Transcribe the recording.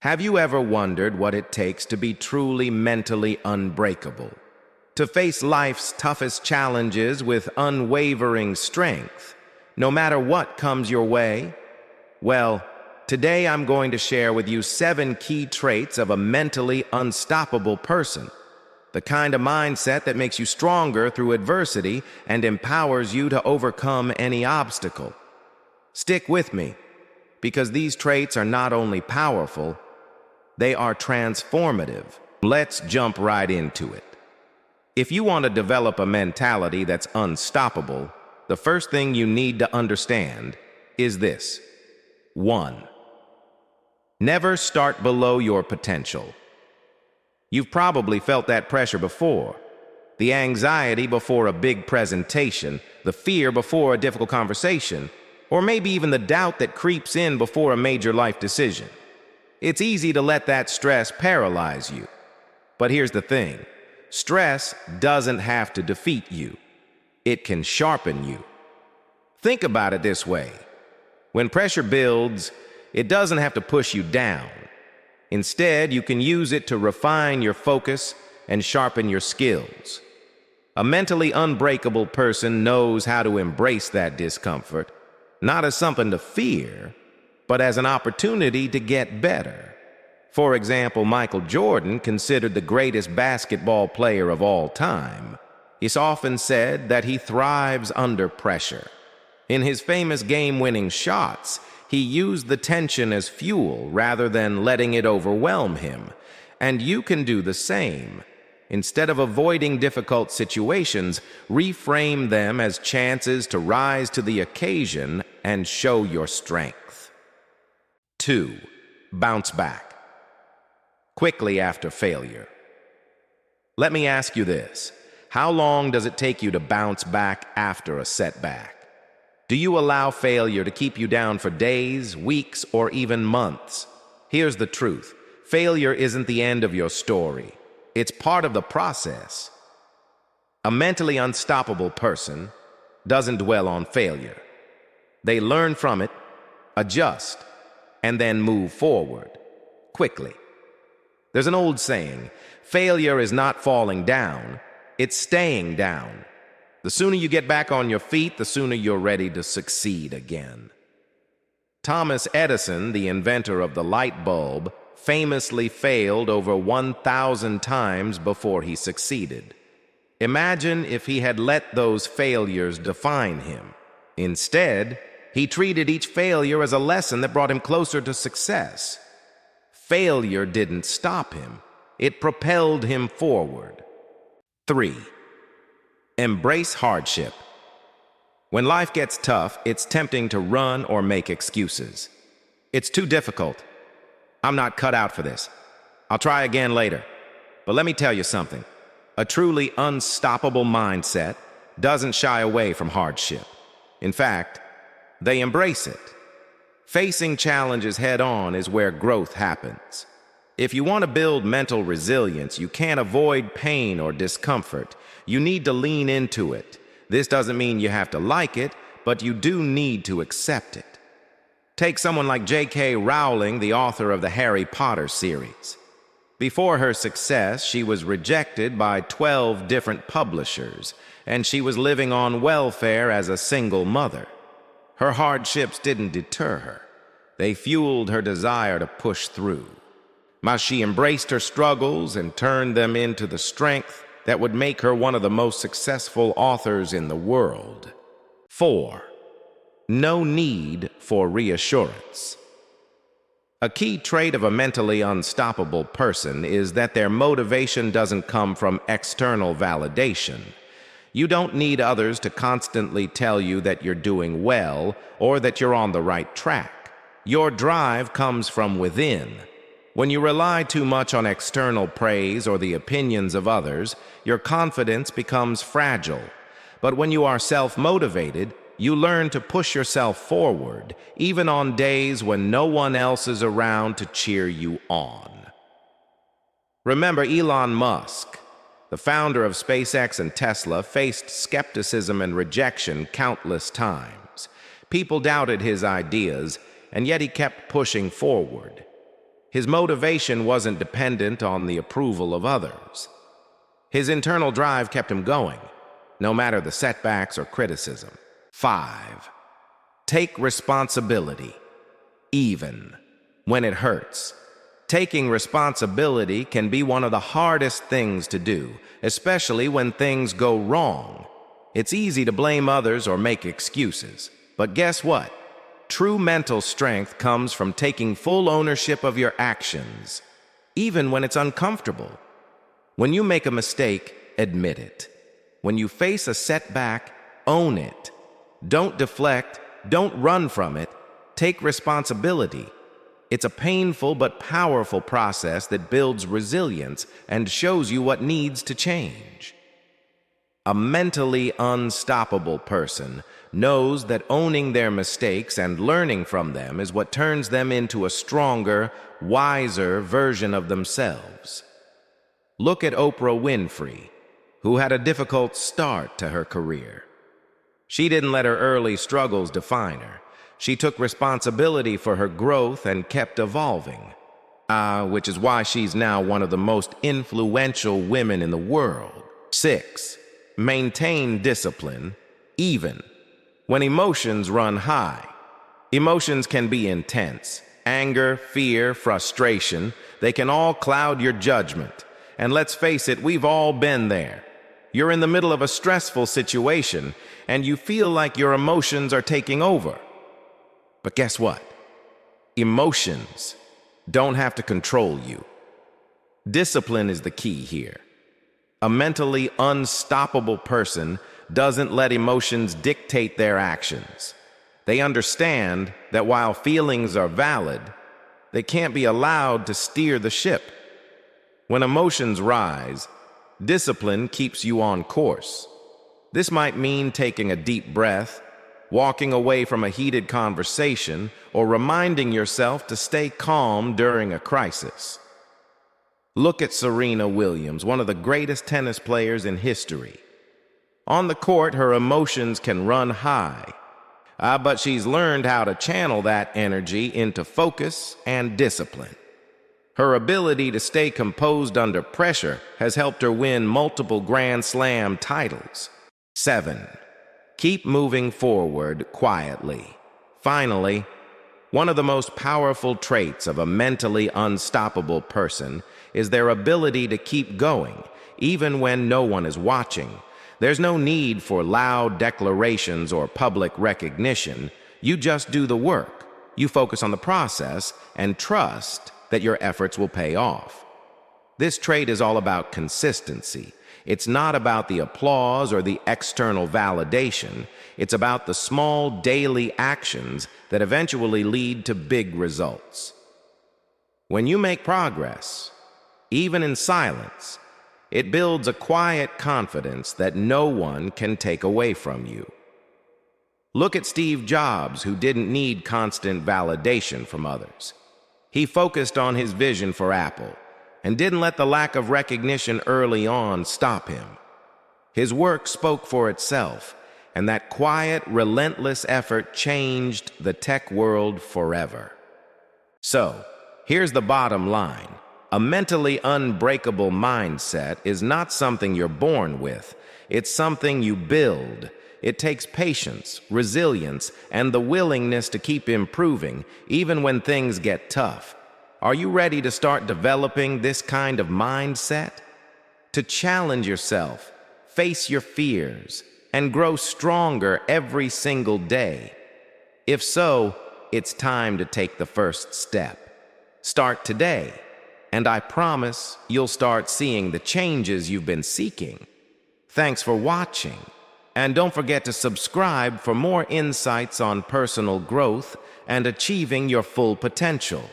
Have you ever wondered what it takes to be truly mentally unbreakable? To face life's toughest challenges with unwavering strength, no matter what comes your way? Well, today I'm going to share with you 7 key traits of a mentally unstoppable person. The kind of mindset that makes you stronger through adversity and empowers you to overcome any obstacle. Stick with me, because these traits are not only powerful, they are transformative. Let's jump right into it. If you want to develop a mentality that's unstoppable, the first thing you need to understand is this. 1. Never start below your potential. You've probably felt that pressure before. The anxiety before a big presentation, the fear before a difficult conversation, or maybe even the doubt that creeps in before a major life decision. It's easy to let that stress paralyze you. But here's the thing. Stress doesn't have to defeat you. It can sharpen you. Think about it this way. When pressure builds, it doesn't have to push you down. Instead, you can use it to refine your focus and sharpen your skills. A mentally unbreakable person knows how to embrace that discomfort, not as something to fear, but as an opportunity to get better. For example, Michael Jordan, considered the greatest basketball player of all time, is often said that he thrives under pressure. In his famous game-winning shots, he used the tension as fuel rather than letting it overwhelm him. And you can do the same. Instead of avoiding difficult situations, reframe them as chances to rise to the occasion and show your strength. 2. Bounce back quickly after failure. Let me ask you this. How long does it take you to bounce back after a setback? Do you allow failure to keep you down for days, weeks, or even months? Here's the truth. Failure isn't the end of your story. It's part of the process. A mentally unstoppable person doesn't dwell on failure. They learn from it, adjust, and then move forward quickly. There's an old saying, failure is not falling down, it's staying down. The sooner you get back on your feet, the sooner you're ready to succeed again. Thomas Edison, the inventor of the light bulb, famously failed over 1,000 times before he succeeded. Imagine if he had let those failures define him. Instead, he treated each failure as a lesson that brought him closer to success. Failure didn't stop him. It propelled him forward. 3. Embrace hardship. When life gets tough, it's tempting to run or make excuses. It's too difficult. I'm not cut out for this. I'll try again later. But let me tell you something. A truly unstoppable mindset doesn't shy away from hardship. In fact, they embrace it. Facing challenges head-on is where growth happens. If you want to build mental resilience, you can't avoid pain or discomfort. You need to lean into it. This doesn't mean you have to like it, but you do need to accept it. Take someone like J.K. Rowling, the author of the Harry Potter series. Before her success, she was rejected by 12 different publishers, and she was living on welfare as a single mother. Her hardships didn't deter her. They fueled her desire to push through. She embraced her struggles and turned them into the strength that would make her one of the most successful authors in the world. 4. No need for reassurance. A key trait of a mentally unstoppable person is that their motivation doesn't come from external validation. You don't need others to constantly tell you that you're doing well or that you're on the right track. Your drive comes from within. When you rely too much on external praise or the opinions of others, your confidence becomes fragile. But when you are self-motivated, you learn to push yourself forward, even on days when no one else is around to cheer you on. Remember, Elon Musk, the founder of SpaceX and Tesla, faced skepticism and rejection countless times. People doubted his ideas, and yet he kept pushing forward. His motivation wasn't dependent on the approval of others. His internal drive kept him going, no matter the setbacks or criticism. 5. Take responsibility, even when it hurts. Taking responsibility can be one of the hardest things to do, especially when things go wrong. It's easy to blame others or make excuses. But guess what? True mental strength comes from taking full ownership of your actions, even when it's uncomfortable. When you make a mistake, admit it. When you face a setback, own it. Don't deflect, don't run from it. Take responsibility. It's a painful but powerful process that builds resilience and shows you what needs to change. A mentally unstoppable person knows that owning their mistakes and learning from them is what turns them into a stronger, wiser version of themselves. Look at Oprah Winfrey, who had a difficult start to her career. She didn't let her early struggles define her. She took responsibility for her growth and kept evolving, which is why she's now one of the most influential women in the world. 6. Maintain discipline, even when emotions run high. Emotions can be intense. Anger, fear, frustration, they can all cloud your judgment. And let's face it, we've all been there. You're in the middle of a stressful situation, and you feel like your emotions are taking over. But guess what? Emotions don't have to control you. Discipline is the key here. A mentally unstoppable person doesn't let emotions dictate their actions. They understand that while feelings are valid, they can't be allowed to steer the ship. When emotions rise, discipline keeps you on course. This might mean taking a deep breath, walking away from a heated conversation, or reminding yourself to stay calm during a crisis. Look at Serena Williams, one of the greatest tennis players in history. On the court, her emotions can run high, but she's learned how to channel that energy into focus and discipline. Her ability to stay composed under pressure has helped her win multiple Grand Slam titles. 7. Keep moving forward quietly. Finally, one of the most powerful traits of a mentally unstoppable person is their ability to keep going, even when no one is watching. There's no need for loud declarations or public recognition. You just do the work. You focus on the process and trust that your efforts will pay off. This trait is all about consistency. It's not about the applause or the external validation. It's about the small daily actions that eventually lead to big results. When you make progress, even in silence, it builds a quiet confidence that no one can take away from you. Look at Steve Jobs, who didn't need constant validation from others. He focused on his vision for Apple and didn't let the lack of recognition early on stop him. His work spoke for itself, and that quiet, relentless effort changed the tech world forever. So, here's the bottom line. A mentally unbreakable mindset is not something you're born with. It's something you build. It takes patience, resilience, and the willingness to keep improving, even when things get tough. Are you ready to start developing this kind of mindset? To challenge yourself, face your fears, and grow stronger every single day? If so, it's time to take the first step. Start today, and I promise you'll start seeing the changes you've been seeking. Thanks for watching. And don't forget to subscribe for more insights on personal growth and achieving your full potential.